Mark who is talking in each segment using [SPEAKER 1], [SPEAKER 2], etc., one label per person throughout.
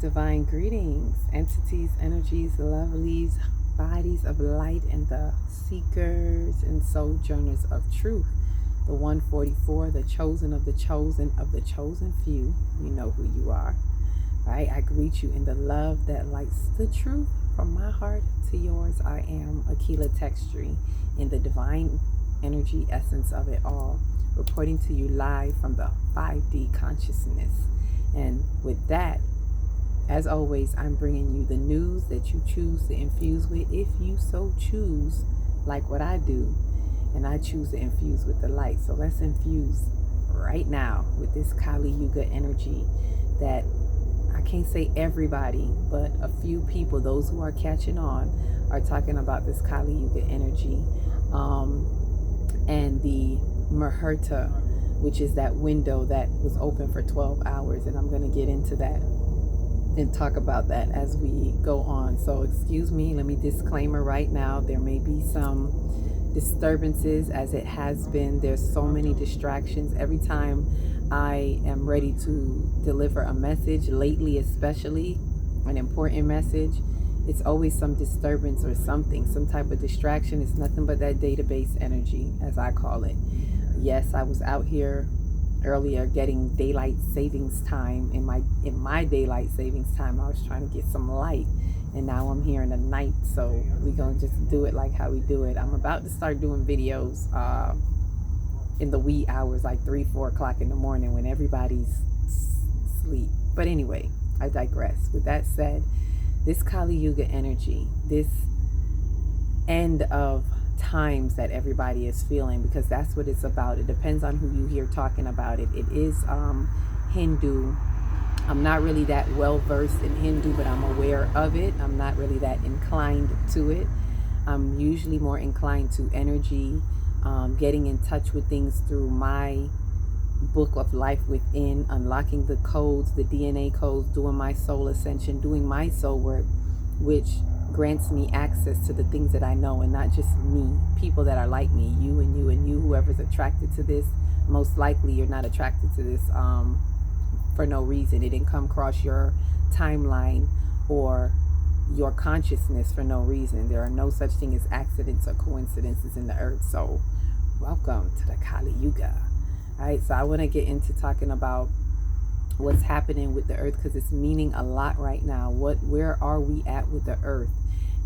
[SPEAKER 1] Divine greetings, entities, energies, lovelies, bodies of light, and the seekers and sojourners of truth. The 144, the chosen of the chosen few. You know who you are. Right? I greet you in the love that lights the truth from my heart to yours. I am Akila Textury in the divine energy essence of it all, reporting to you live from the 5D consciousness. And with that, as always, I'm bringing you the news that you choose to infuse with, if you so choose, like what I do, and I choose to infuse with the light. So let's infuse right now with this Kali Yuga energy that I can't say everybody, but a few people, those who are catching on, are talking about this Kali Yuga energy, and the Muhurta, which is that window that was open for 12 hours. And I'm going to get into that and talk about that as we go on. So excuse me, let me disclaimer right now, there may be some disturbances, as it has been. There's so many distractions every time I am ready to deliver a message, lately especially an important message. It's always some disturbance or something, some type of distraction. It's nothing but that database energy, as I call it. Yes, I was out here earlier getting daylight savings time. In my daylight savings time, I was trying to get some light, and now I'm here in the night. So we're gonna just do it like how we do it. I'm about to start doing videos in the wee hours, like 3-4 o'clock in the morning, when everybody's asleep. But anyway, I digress. With that said, this Kali Yuga energy, this end of times that everybody is feeling, because that's what it's about. It depends on who you hear talking about it. It is Hindu. I'm not really that well versed in Hindu, but I'm aware of it. I'm not really that inclined to it. I'm usually more inclined to energy, getting in touch with things through my book of life within, unlocking the codes, the DNA codes, doing my soul ascension, doing my soul work, which grants me access to the things that I know, and not just me, people that are like me, you and you and you, whoever's attracted to this. Most likely you're not attracted to this for no reason. It didn't come across your timeline or your consciousness for no reason. There are no such thing as accidents or coincidences in the earth. So welcome to the Kali Yuga. All right, so I want to get into talking about what's happening with the earth, because it's meaning a lot right now. Where are we at with the earth,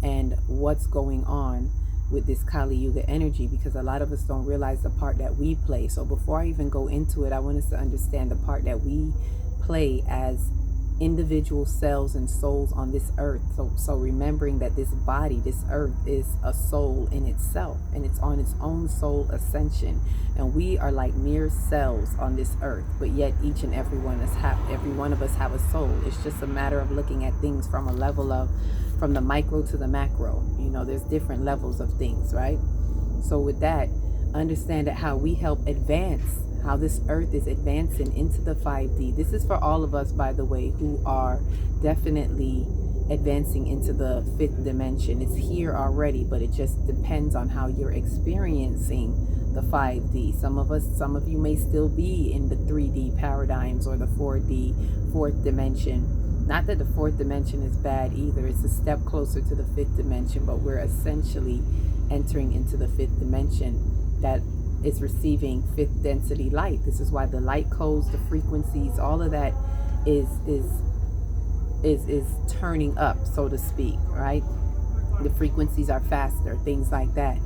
[SPEAKER 1] and what's going on with this Kali Yuga energy? Because a lot of us don't realize the part that we play. So before I even go into it, I want us to understand the part that we play as individual cells and souls on this earth. So remembering that this body, this earth, is a soul in itself, and it's on its own soul ascension, and we are like mere cells on this earth, but yet each and every one of us have a soul. It's just a matter of looking at things from a level of, from the micro to the macro. You know, there's different levels of things, right? So with that, understand that how we help advance, how this earth is advancing into the 5D. This is for all of us, by the way, who are definitely advancing into the 5th dimension. It's here already, but it just depends on how you're experiencing the 5D. Some of you may still be in the 3D paradigms, or the 4D, 4th dimension. Not that the 4th dimension is bad either. It's a step closer to the 5th dimension, but we're essentially entering into the 5th dimension that is receiving 5th density light. This is why the light codes, the frequencies, all of that is turning up, so to speak, right? The frequencies are faster, things like that.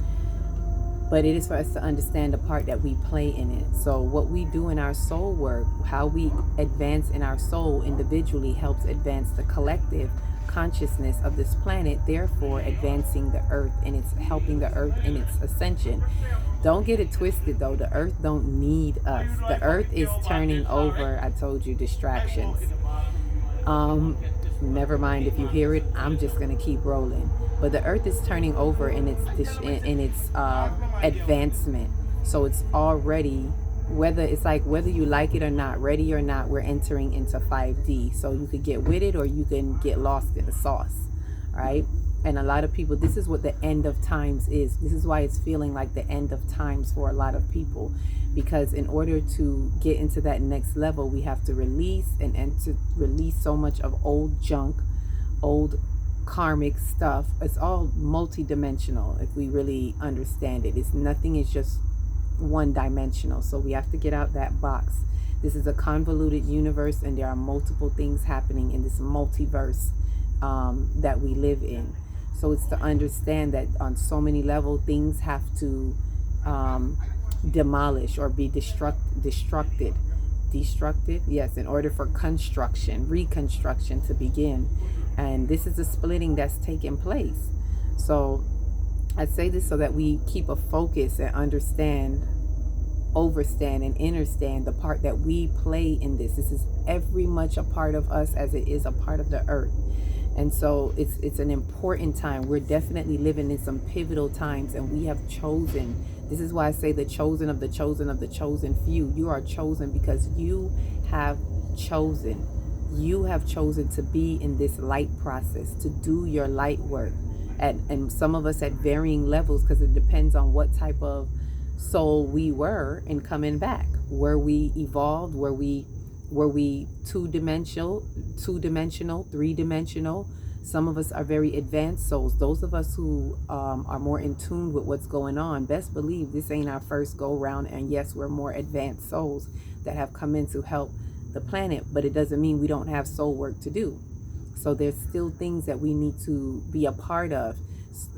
[SPEAKER 1] But it is for us to understand the part that we play in it. So what we do in our soul work, how we advance in our soul individually, helps advance the collective consciousness of this planet, therefore advancing the earth, and it's helping the earth in its ascension. Don't get it twisted though, the earth don't need us. The earth is turning over. I told you, distractions. Never mind if you hear it, I'm just gonna keep rolling. But the earth is turning over in its advancement. So it's already, whether you like it or not, ready or not, we're entering into 5D. So you could get with it, or you can get lost in the sauce, right? And a lot of people, this is what the end of times is. This is why it's feeling like the end of times for a lot of people, because in order to get into that next level, we have to release and to release so much of old junk, old karmic stuff. It's all multidimensional if we really understand it. It's nothing is just one dimensional. So we have to get out that box. This is a convoluted universe, and there are multiple things happening in this multiverse that we live in. So it's to understand that on so many levels, things have to demolish or be destructed, yes, in order for reconstruction to begin. And this is a splitting that's taking place. So I say this so that we keep a focus and understand, overstand, and understand the part that we play in this. This is every much a part of us as it is a part of the earth. And so it's an important time. We're definitely living in some pivotal times, and we have chosen. This is why I say the chosen of the chosen of the chosen few. You are chosen because you have chosen. You have chosen to be in this light process, to do your light work. And some of us at varying levels, because it depends on what type of soul we were in coming back. Were we evolved? Were we two-dimensional, three-dimensional? Some of us are very advanced souls. Those of us who are more in tune with what's going on, best believe this ain't our first go round. And yes, we're more advanced souls that have come in to help the planet, but it doesn't mean we don't have soul work to do. So there's still things that we need to be a part of.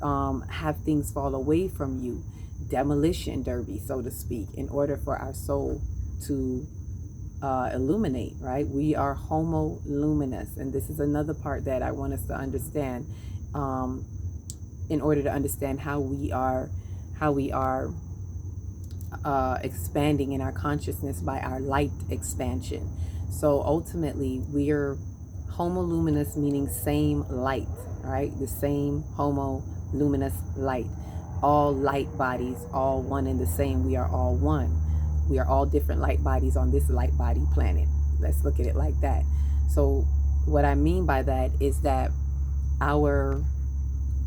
[SPEAKER 1] Have things fall away from you. Demolition derby, so to speak, in order for our soul to illuminate, right? We are homo luminous, and this is another part that I want us to understand, in order to understand how we are expanding in our consciousness by our light expansion. So ultimately, we're homo luminous, meaning same light, right? The same homo luminous light. All light bodies, all one and the same. We are all one. We are all different light bodies on this light body planet. Let's look at it like that. So what I mean by that is that our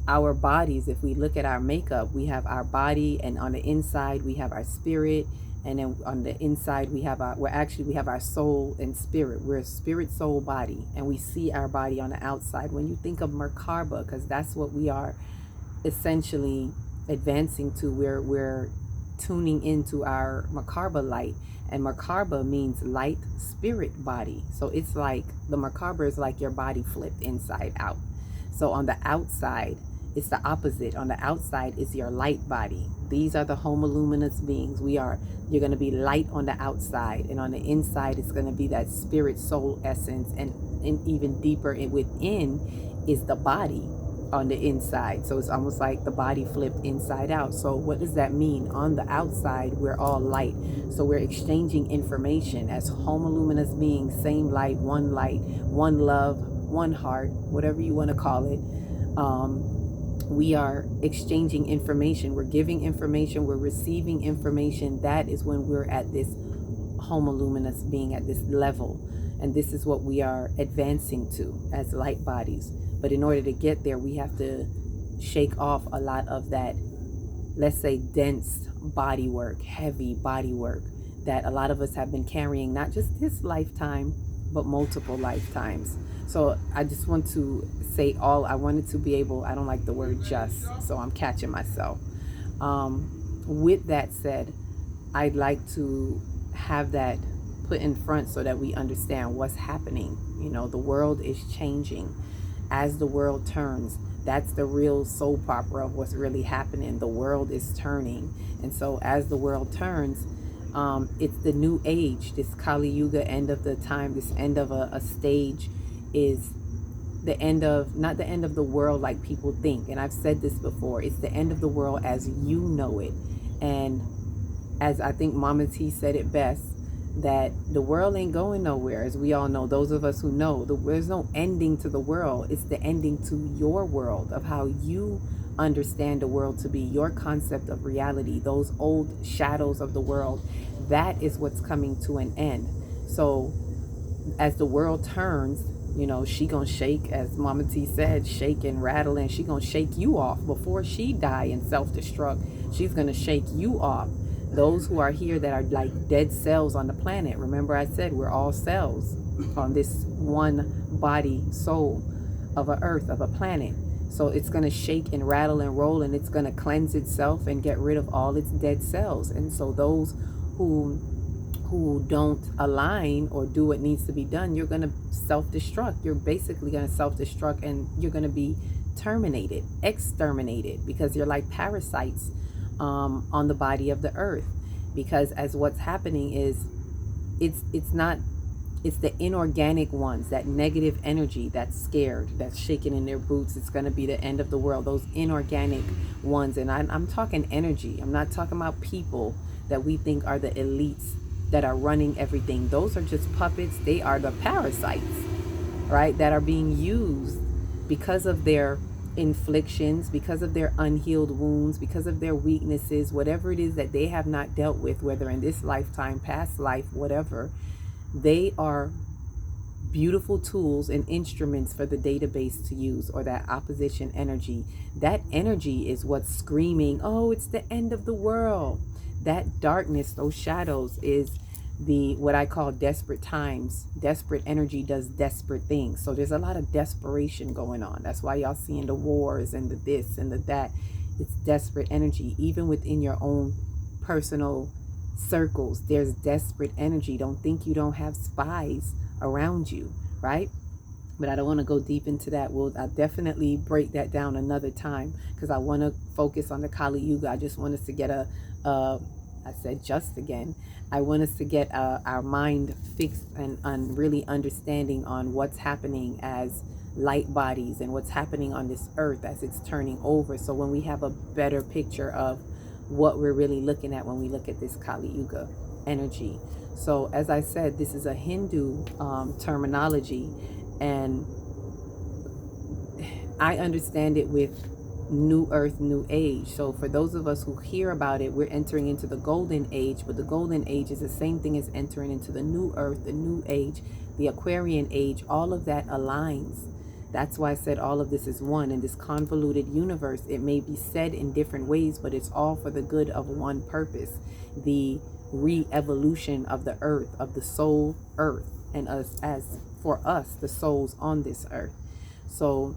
[SPEAKER 1] bodies, if we look at our makeup, we have our body, and on the inside we have our spirit, and then on the inside we have our soul and spirit. We're a spirit, soul, body, and we see our body on the outside. When you think of Merkaba, because that's what we are essentially advancing to, we're tuning into our Merkaba light, and Merkaba means light, spirit, body. So it's like the Merkaba is like your body flipped inside out. So on the outside, it's the opposite. On the outside is your light body. These are the homoluminous beings. You're going to be light on the outside, and on the inside it's going to be that spirit, soul essence, and even deeper within is the body on the inside. So it's almost like the body flipped inside out. So what does that mean? On the outside, we're all light. So we're exchanging information as homoluminous beings, same light, one love, one heart, whatever you want to call it. We are exchanging information. We're giving information. We're receiving information. That is when we're at this homoluminous being, at this level. And this is what we are advancing to as light bodies. But in order to get there, we have to shake off a lot of that, let's say, dense body work, heavy body work that a lot of us have been carrying, not just this lifetime, but multiple lifetimes. So I just want to say I wanted to be able, I don't like the word just, so I'm catching myself. With that said, I'd like to have that put in front so that we understand what's happening. You know, the world is changing. As the world turns, that's the real soap opera of what's really happening. The world is turning. And so as the world turns, it's the new age, this Kali Yuga, end of the time, this end of a stage is the end of, not the end of the world like people think. And I've said this before, it's the end of the world as you know it. And as I think Mama T said it best, that the world ain't going nowhere. As we all know, those of us who know, there's no ending to the world. It's the ending to your world, of how you understand the world to be, your concept of reality, those old shadows of the world. That is what's coming to an end. So as the world turns, You know, she gonna shake, as Mama T said, shake and rattle, and she gonna shake you off before she die and self-destruct. She's gonna shake you off. Those who are here that are like dead cells on the planet. Remember I said we're all cells on this one body soul of a earth, of a planet. So it's gonna shake and rattle and roll, and it's gonna cleanse itself and get rid of all its dead cells. And so those who don't align or do what needs to be done, you're going to self-destruct. You're basically going to self-destruct, and you're going to be terminated, exterminated, because you're like parasites on the body of the earth. Because as what's happening is, it's not, it's the inorganic ones, that negative energy that's scared, that's shaking in their boots. It's going to be the end of the world, those inorganic ones. And I'm talking energy. I'm not talking about people that we think are the elites that are running everything. Those are just puppets. They are the parasites, right, that are being used because of their inflictions, because of their unhealed wounds, because of their weaknesses, whatever it is that they have not dealt with, whether in this lifetime, past life, whatever. They are beautiful tools and instruments for the database to use, or that opposition energy. That energy is what's screaming, oh, it's the end of the world. That darkness, those shadows, is the what I call desperate times. Desperate energy does desperate things. So there's a lot of desperation going on. That's why y'all seeing the wars and the this and the that. It's desperate energy. Even within your own personal circles, there's desperate energy. Don't think you don't have spies around you, right? But I don't want to go deep into that. I'll definitely break that down another time, because I want to focus on the Kali Yuga. I just want us to get I said just again, I want us to get our mind fixed and really understanding on what's happening as light bodies and what's happening on this earth as it's turning over. So when we have a better picture of what we're really looking at when we look at this Kali Yuga energy. So as I said, this is a Hindu terminology, and I understand it with new earth, new age. So for those of us who hear about it, we're entering into the golden age, but the golden age is the same thing as entering into the new earth, the new age, the Aquarian age. All of that aligns. That's why I said all of this is one. In this convoluted universe, it may be said in different ways, but it's all for the good of one purpose: the re-evolution of the earth, of the soul earth, and us, as for us, the souls on this earth. So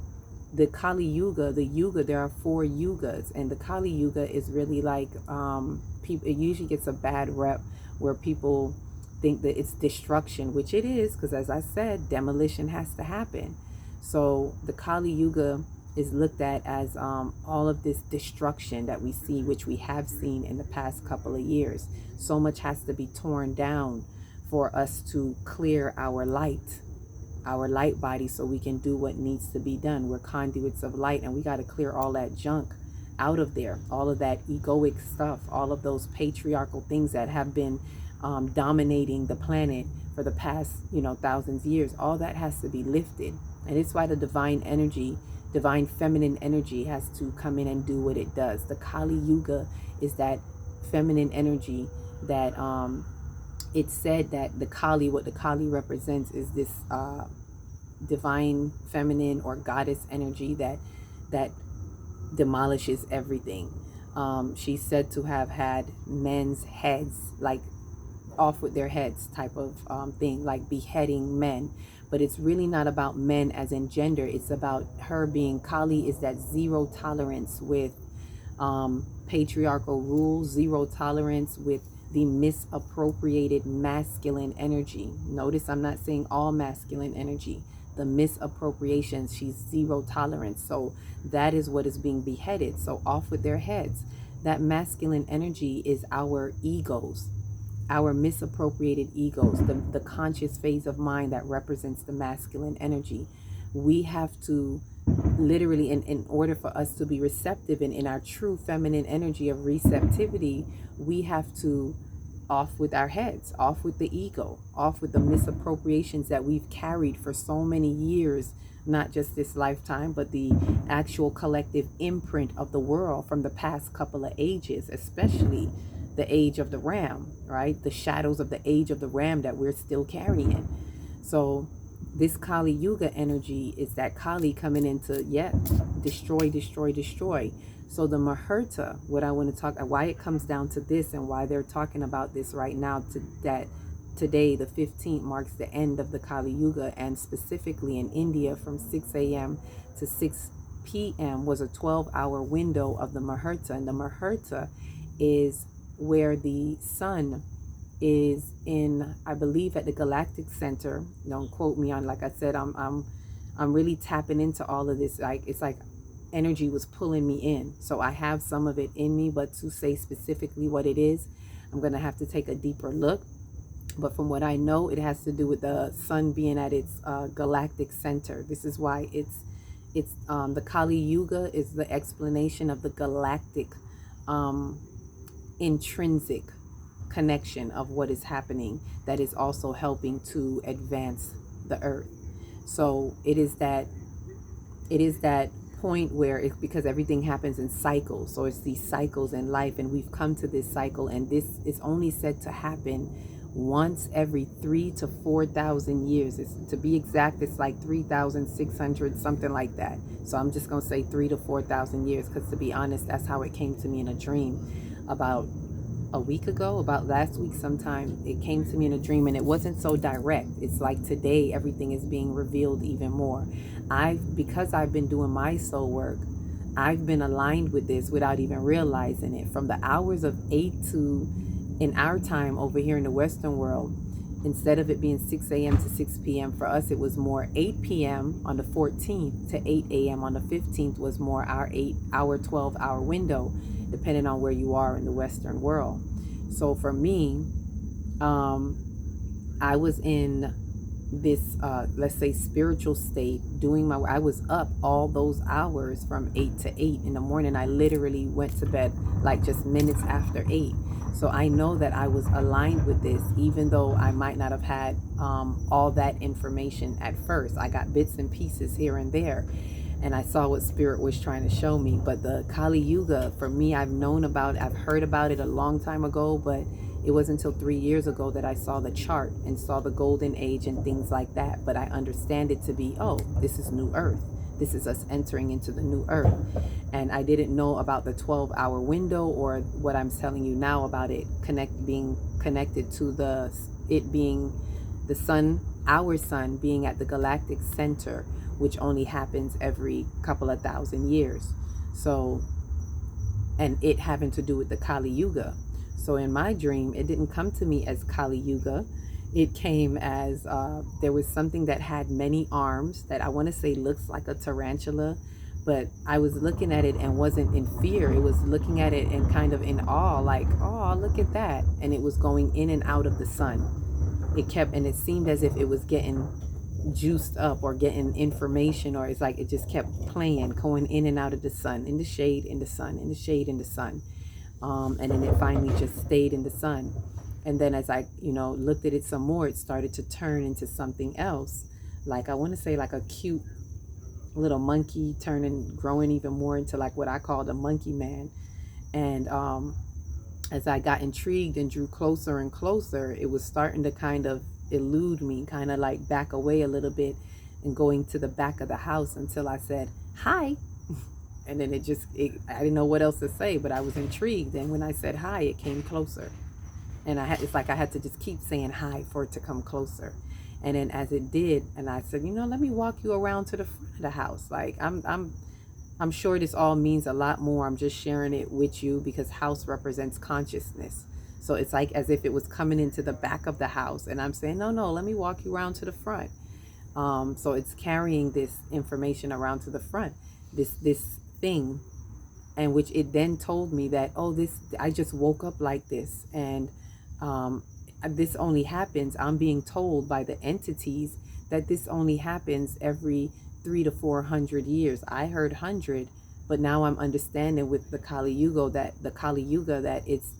[SPEAKER 1] the Kali Yuga, the Yuga, there are 4 Yugas, and the Kali Yuga is really like, people, it usually gets a bad rep where people think that it's destruction, which it is, because as I said, demolition has to happen. So the Kali Yuga is looked at as all of this destruction that we see, which we have seen in the past couple of years. So much has to be torn down for us to clear our light body, so we can do what needs to be done. We're conduits of light, and we got to clear all that junk out of there, all of that egoic stuff, all of those patriarchal things that have been dominating the planet for the past, thousands of years. All that has to be lifted, and it's why the divine energy, divine feminine energy, has to come in and do what it does. The Kali Yuga is that feminine energy that it's said that the Kali, what the Kali represents is this divine feminine or goddess energy that demolishes everything. She's said to have had men's heads, like off with their heads type of thing, like beheading men. But it's really not about men as in gender. It's about her being, Kali is that zero tolerance with patriarchal rules, zero tolerance with the misappropriated masculine energy. Notice I'm not saying all masculine energy. The misappropriations, she's zero tolerance. So that is what is being beheaded. So off with their heads. That masculine energy is our egos, our misappropriated egos, the conscious phase of mind that represents the masculine energy. We have to literally, in order for us to be receptive and in our true feminine energy of receptivity, we have to off with our heads, off with the ego, off with the misappropriations that we've carried for so many years, not just this lifetime, but the actual collective imprint of the world from the past couple of ages, especially the age of the ram, right? The shadows of the age of the ram that we're still carrying. So this Kali Yuga energy is that Kali coming into, destroy, destroy, destroy. So the Muhurta, what I want to talk, why it comes down to this and why they're talking about this right now, that today, the 15th, marks the end of the Kali Yuga, and specifically in India from 6 a.m. to 6 p.m. was a 12-hour window of the Muhurta. And the Muhurta is where the sun is in, I believe, at the Galactic Center. Don't quote me on, like I said, I'm really tapping into all of this. Like, it's like energy was pulling me in. So I have some of it in me, but to say specifically what it is, I'm going to have to take a deeper look. But from what I know, it has to do with the sun being at its galactic center. This is why it's the Kali Yuga is the explanation of the galactic intrinsic connection of what is happening that is also helping to advance the earth. So it is that point where it's because everything happens in cycles. So it's these cycles in life, and we've come to this cycle, and this is only said to happen once every 3,000 to 4,000 years. It's, to be exact, it's like 3,600, something like that. So I'm just gonna say 3,000 to 4,000 years, because to be honest, that's how it came to me in a dream about a week ago, about last week sometime. It came to me in a dream, and it wasn't so direct. It's like today everything is being revealed even more. Because I've been doing my soul work, I've been aligned with this without even realizing it. From the hours of 8 to, in our time over here in the Western world, instead of it being 6 a.m. to 6 p.m. for us, it was more 8 p.m. on the 14th to 8 a.m. on the 15th was more our 8-hour, 12-hour window, depending on where you are in the Western world. So for me, I was in this, let's say, spiritual state, I was up all those hours from 8 to 8 in the morning. I literally went to bed like just minutes after 8. So I know that I was aligned with this, even though I might not have had all that information at first. I got bits and pieces here and there, and I saw what Spirit was trying to show me. But the Kali Yuga, for me, I've heard about it a long time ago, but it wasn't until 3 years ago that I saw the chart and saw the golden age and things like that. But I understand it to be, oh, this is New Earth. This is us entering into the new earth. And I didn't know about the 12-hour window, or what I'm telling you now about it being connected to it being the sun, our sun being at the galactic center, which only happens every couple of thousand years. So, and it having to do with the Kali Yuga. So in my dream, it didn't come to me as Kali Yuga. It came as there was something that had many arms that I want to say looks like a tarantula, but I was looking at it and wasn't in fear. It was looking at it and kind of in awe, like, oh, look at that. And it was going in and out of the sun. And it seemed as if it was getting juiced up or getting information, or it's like it just kept playing, going in and out of the sun, in the shade, in the sun, in the shade, in the sun. And then it finally just stayed in the sun. And then as I, looked at it some more, it started to turn into something else. Like, I want to say like a cute little monkey growing even more into like what I call the monkey man. And as I got intrigued and drew closer and closer, it was starting to kind of elude me, kind of like back away a little bit and going to the back of the house until I said, hi. And then I didn't know what else to say, but I was intrigued. And when I said hi, it came closer. And it's like I had to just keep saying hi for it to come closer. And then as it did, and I said, let me walk you around to the front of the house. Like, I'm sure this all means a lot more. I'm just sharing it with you because house represents consciousness. So it's like as if it was coming into the back of the house. And I'm saying, no, let me walk you around to the front. So it's carrying this information around to the front, this thing, and which it then told me that, I just woke up like this. And this only happens, I'm being told by the entities that this only happens every 300 to 400 years. I heard 100, but now I'm understanding with the Kali Yuga that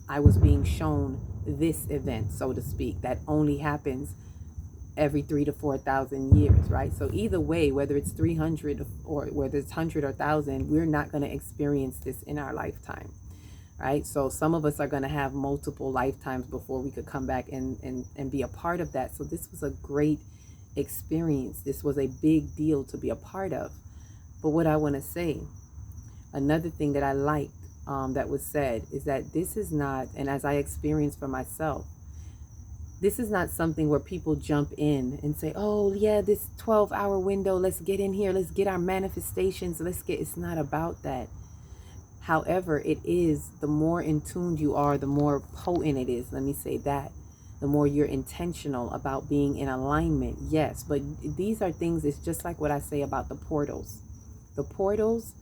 [SPEAKER 1] I was being shown this event, so to speak, that only happens every 3,000 to 4,000 years, right? So either way, whether it's 300 or whether it's 100 or 1,000, we're not going to experience this in our lifetime. Right? So some of us are going to have multiple lifetimes before we could come back and be a part of that. So this was a great experience. This was a big deal to be a part of. But what I want to say, another thing that I liked that was said is that this is not, and as I experienced for myself, this is not something where people jump in and say, oh yeah, this 12-hour window, let's get in here, let's get our manifestations, it's not about that. However, it is, the more in tune you are, the more potent it is. Let me say that. The more you're intentional about being in alignment, yes. But these are things, it's just like what I say about the portals. The portals,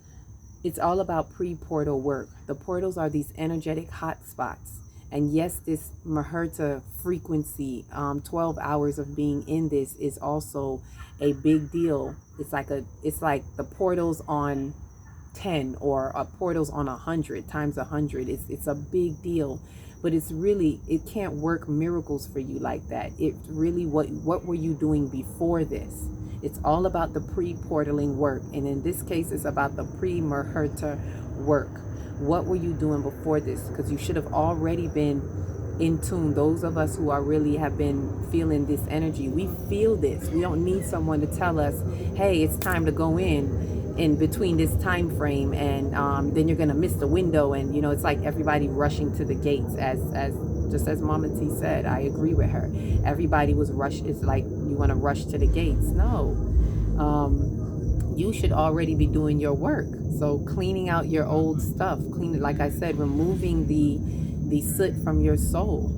[SPEAKER 1] it's all about pre-portal work. The portals are these energetic hotspots. And yes, this Muhurta frequency, 12 hours of being in this is also a big deal. It's like the portals on 10 or portals on 100 times 100. It's a big deal, but it can't work miracles for you like that. It really, what were you doing before this? It's all about the pre-portaling work, and in this case it's about the pre-Muhurta work. What were you doing before this? Because you should have already been in tune. Those of us who are really have been feeling this energy, we feel this. We don't need someone to tell us, hey, it's time to go in between this time frame, and then you're gonna miss the window. And it's like everybody rushing to the gates, as just as Mama T said. I agree with her. Everybody was rushed. It's like you want to rush to the gates. No, you should already be doing your work. So cleaning out your old stuff, like I said, removing the soot from your soul.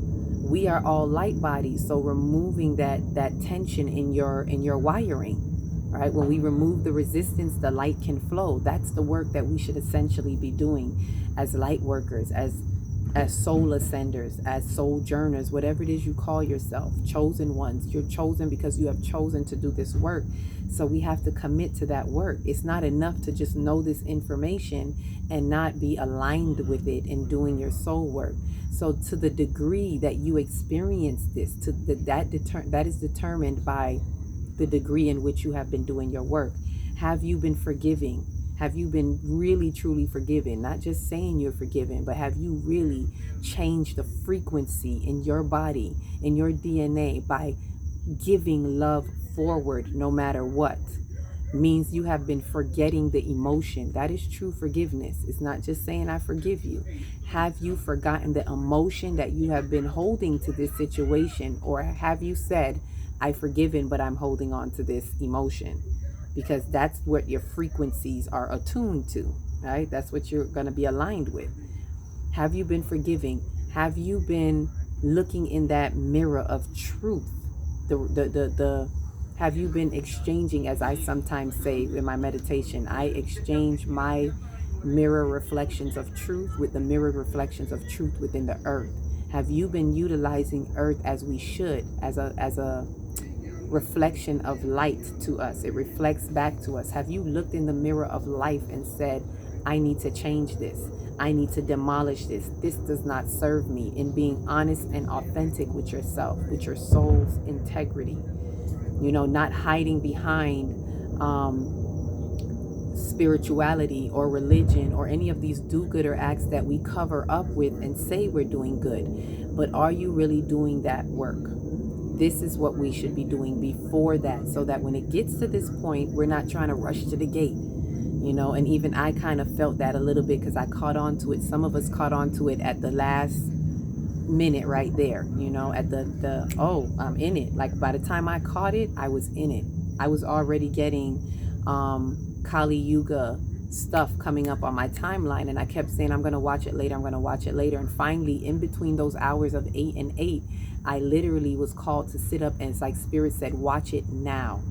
[SPEAKER 1] We are all light bodies, so removing that tension in your wiring. Right? When we remove the resistance, the light can flow. That's the work that we should essentially be doing as light workers, as soul ascenders, as sojourners, whatever it is you call yourself, chosen ones. You're chosen because you have chosen to do this work. So we have to commit to that work. It's not enough to just know this information and not be aligned with it in doing your soul work. So to the degree that you experience this, that is determined by the degree in which you have been doing your work. Have you been forgiving? Have you been really truly forgiven? Not just saying you're forgiven, but have you really changed the frequency in your body, in your DNA, by giving love forward no matter what? Means you have been forgetting the emotion. That is true forgiveness. It's not just saying I forgive you. Have you forgotten the emotion that you have been holding to this situation? Or have you said, I've forgiven, but I'm holding on to this emotion? Because that's what your frequencies are attuned to, right? That's what you're going to be aligned with. Have you been forgiving? Have you been looking in that mirror of truth? Have you been exchanging, as I sometimes say in my meditation, I exchange my mirror reflections of truth with the mirror reflections of truth within the earth. Have you been utilizing earth as we should, as a reflection of light to us? It reflects back to us. Have you looked in the mirror of life and said, I need to change this. I need to demolish this. This does not serve me. In being honest and authentic with yourself, with your soul's integrity. Not hiding behind spirituality or religion or any of these do-gooder acts that we cover up with and say we're doing good. But are you really doing that work? This is what we should be doing before that, so that when it gets to this point, we're not trying to rush to the gate. And even I kind of felt that a little bit because I caught on to it. Some of us caught on to it at the last minute right there, at I'm in it. Like by the time I caught it, I was in it. I was already getting Kali Yuga stuff coming up on my timeline, and I kept saying I'm going to watch it later, and finally in between those hours of 8 and 8, I literally was called to sit up, and it's like Spirit said, watch it now.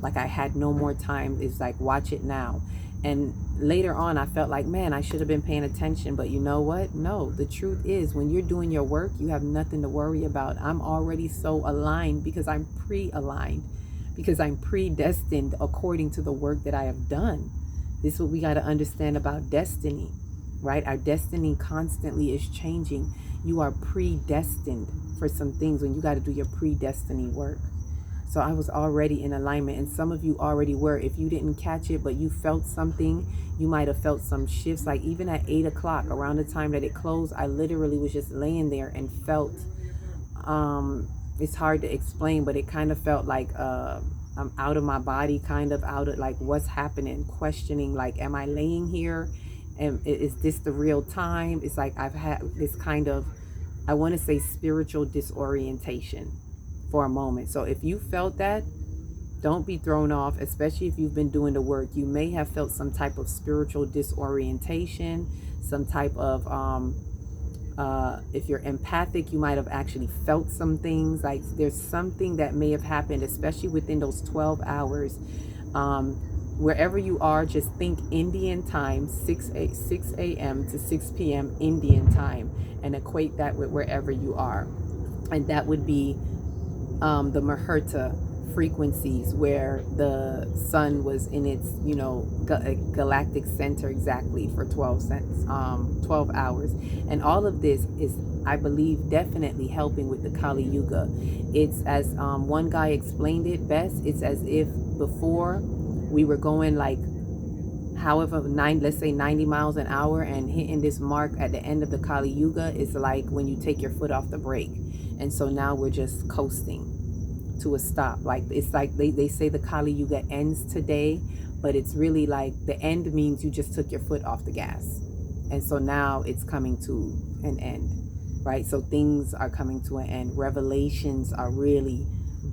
[SPEAKER 1] Like I had no more time. It's like, watch it now. And later on, I felt like, man, I should have been paying attention. But you know what? No, the truth is, when you're doing your work, you have nothing to worry about. I'm already so aligned because I'm pre-aligned, because I'm predestined according to the work that I have done. This is what we got to understand about destiny, right? Our destiny constantly is changing. You are predestined for some things when you got to do your predestiny work. So I was already in alignment, and some of you already were. If you didn't catch it, but you felt something, you might have felt some shifts. Like even at 8 o'clock, around the time that it closed, I literally was just laying there and felt it's hard to explain, but it kind of felt like I'm out of my body, kind of out of like what's happening, questioning like, am I laying here? And is this the real time? It's like I've had this kind of, I want to say, spiritual disorientation for a moment. So if you felt that, don't be thrown off, especially if you've been doing the work. You may have felt some type of spiritual disorientation, some type of if you're empathic, you might have actually felt some things. Like there's something that may have happened, especially within those 12 hours. Wherever you are, just think Indian time, 6 a.m. to 6 p.m. Indian time, and equate that with wherever you are. And that would be the Muhurta frequencies, where the sun was in its, galactic center exactly for 12 hours. And all of this is, I believe, definitely helping with the Kali Yuga. It's as one guy explained it best, it's as if before we were going like let's say 90 miles an hour, and hitting this mark at the end of the Kali Yuga is like when you take your foot off the brake. And so now we're just coasting to a stop. Like it's like they say the Kali Yuga ends today, but it's really like the end means you just took your foot off the gas. And so now it's coming to an end, right? So things are coming to an end. Revelations are really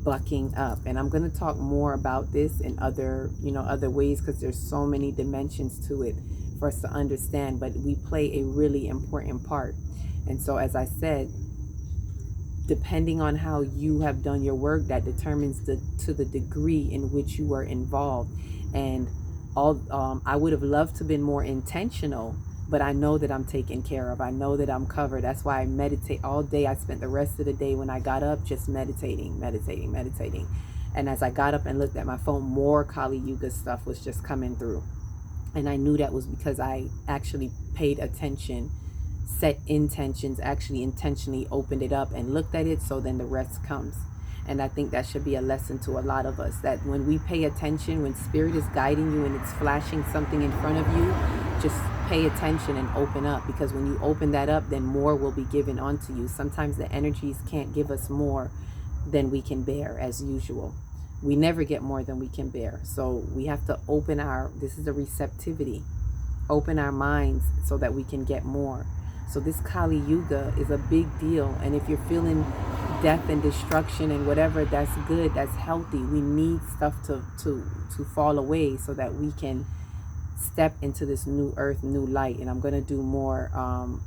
[SPEAKER 1] bucking up. And I'm going to talk more about this in other ways, because there's so many dimensions to it for us to understand, but we play a really important part. And so, as I said, depending on how you have done your work, that determines to the degree in which you were involved. And I would have loved to have been more intentional, but I know that I'm taken care of. I know that I'm covered. That's why I meditate all day. I spent the rest of the day when I got up just meditating. And as I got up and looked at my phone, more Kali Yuga stuff was just coming through. And I knew that was because I actually paid attention, set intentions, actually intentionally opened it up and looked at it. So then the rest comes. And I think that should be a lesson to a lot of us, that when we pay attention, when spirit is guiding you and it's flashing something in front of you, just pay attention and open up, because when you open that up, then more will be given onto you. Sometimes the energies can't give us more than we can bear, as usual. We never get more than we can bear. So we have to open this is a receptivity, open our minds so that we can get more. So this Kali Yuga is a big deal. And if you're feeling death and destruction and whatever, that's good, that's healthy. We need stuff to fall away so that we can step into this new earth, new light. And I'm going to do more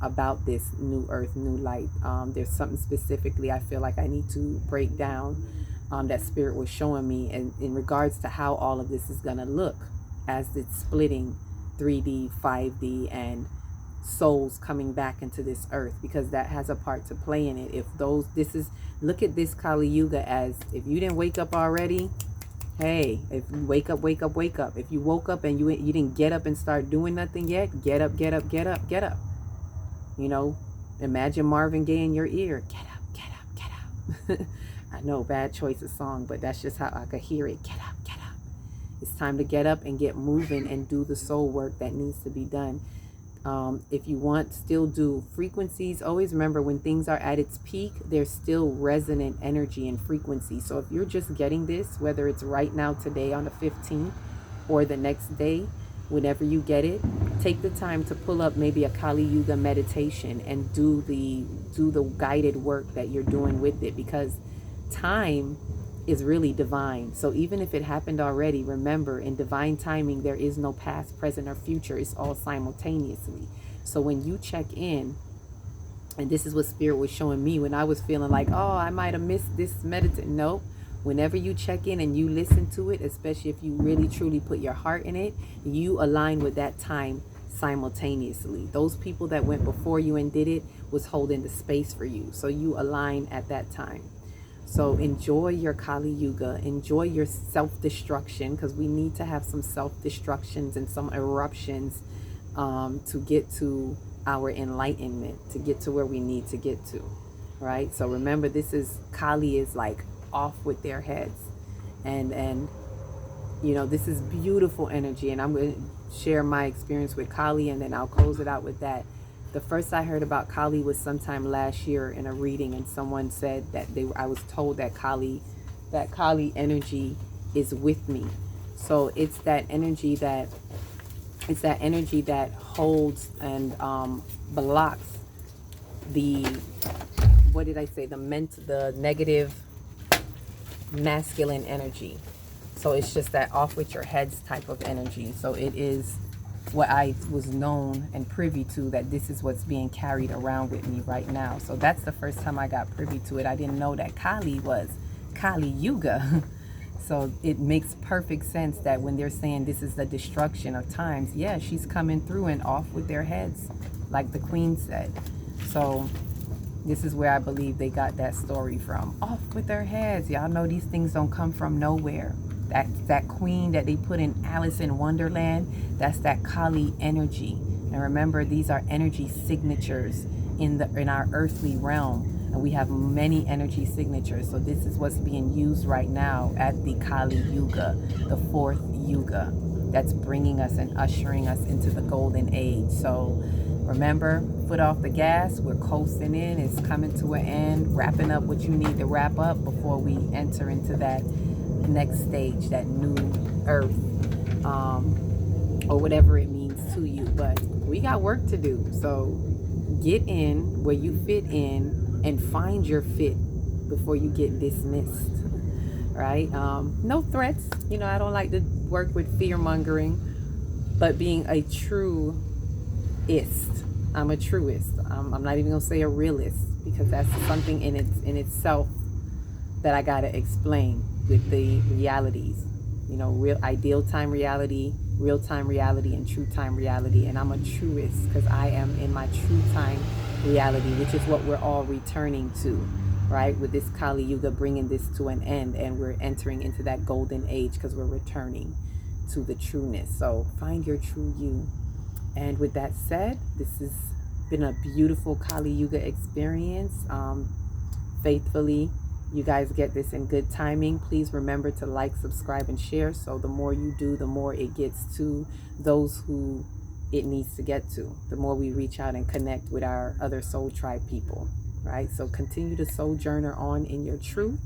[SPEAKER 1] about this new earth, new light. There's something specifically I feel like I need to break down that spirit was showing me in regards to how all of this is going to look as it's splitting 3D, 5D, and souls coming back into this earth, because that has a part to play in it. Look at this Kali Yuga as, if you didn't wake up already, hey, if you wake up. If you woke up and you didn't get up and start doing nothing yet, get up. Imagine Marvin Gaye in your ear, get up. I know, bad choice of song, but that's just how I could hear it. Get up. It's time to get up and get moving and do the soul work that needs to be done. If you want, still do frequencies. Always remember, when things are at its peak, there's still resonant energy and frequency. So if you're just getting this, whether it's right now, today on the 15th, or the next day, whenever you get it, take the time to pull up maybe a Kali Yuga meditation and do the guided work that you're doing with it, because time is really divine. So even if it happened already, remember, in divine timing, there is no past, present, or future. It's all simultaneously. So when you check in, and this is what spirit was showing me when I was feeling like, oh, I might have missed this meditation. Nope. Whenever you check in and you listen to it, especially if you really truly put your heart in it, you align with that time simultaneously. Those people that went before you and did it was holding the space for you. So you align at that time. So enjoy your Kali Yuga, enjoy your self-destruction, because we need to have some self-destructions and some eruptions to get to our enlightenment, to get to where we need to get to, right? So remember, Kali is like off with their heads, and this is beautiful energy. And I'm going to share my experience with Kali, and then I'll close it out with that. The first I heard about Kali was sometime last year in a reading, and someone said that I was told that Kali energy is with me. So it's that energy that holds and blocks the, what did I say, the negative masculine energy. So it's just that off with your heads type of energy. So it is what I was known and privy to, that this is what's being carried around with me right now. So that's the first time I got privy to it. I didn't know that Kali was Kali Yuga. So it makes perfect sense that when they're saying this is the destruction of times, yeah, she's coming through and off with their heads, like the queen said. So this is where I believe they got that story from. Off with their heads. Y'all know these things don't come from nowhere. That queen that they put in Alice in Wonderland, that's that Kali energy. And remember, these are energy signatures in our earthly realm. And we have many energy signatures. So this is what's being used right now at the Kali Yuga, the fourth Yuga, that's bringing us and ushering us into the golden age. So remember, foot off the gas. We're coasting in. It's coming to an end. Wrapping up what you need to wrap up before we enter into that next stage, that new earth, or whatever it means to you. But we got work to do. So get in where you fit in and find your fit before you get dismissed, right? No threats. I don't like to work with fear mongering, but being a truist. I'm a truist. I'm not even gonna say a realist, because that's something in itself that I gotta explain with the realities. Real ideal time reality, real time reality, and true time reality. And I'm a truist because I am in my true time reality, which is what we're all returning to, right? With this Kali Yuga bringing this to an end, and we're entering into that golden age because we're returning to the trueness. So find your true you. And with that said, this has been a beautiful Kali Yuga experience. Faithfully, you guys get this in good timing. Please remember to like, subscribe, and share. So the more you do, the more it gets to those who it needs to get to. The more we reach out and connect with our other soul tribe people, right? So continue to sojourner on in your truth,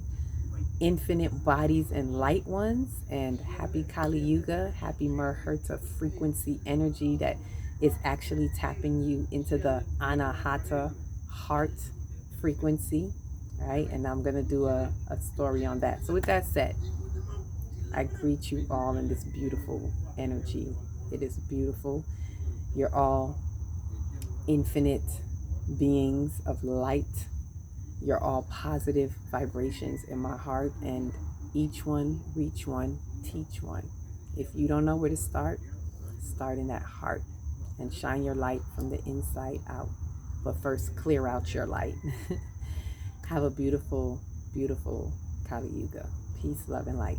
[SPEAKER 1] infinite bodies and light ones. And happy Kali Yuga, happy Muhurta frequency energy that is actually tapping you into the Anahata heart frequency, right? And I'm going to do a story on that. So with that said, I greet you all in this beautiful energy. It is beautiful. You're all infinite beings of light. You're all positive vibrations in my heart, and each one, reach one, teach one. If you don't know where to start in that heart and shine your light from the inside out. But first, clear out your light. Have a beautiful, beautiful Kali Yuga. Peace, love, and light.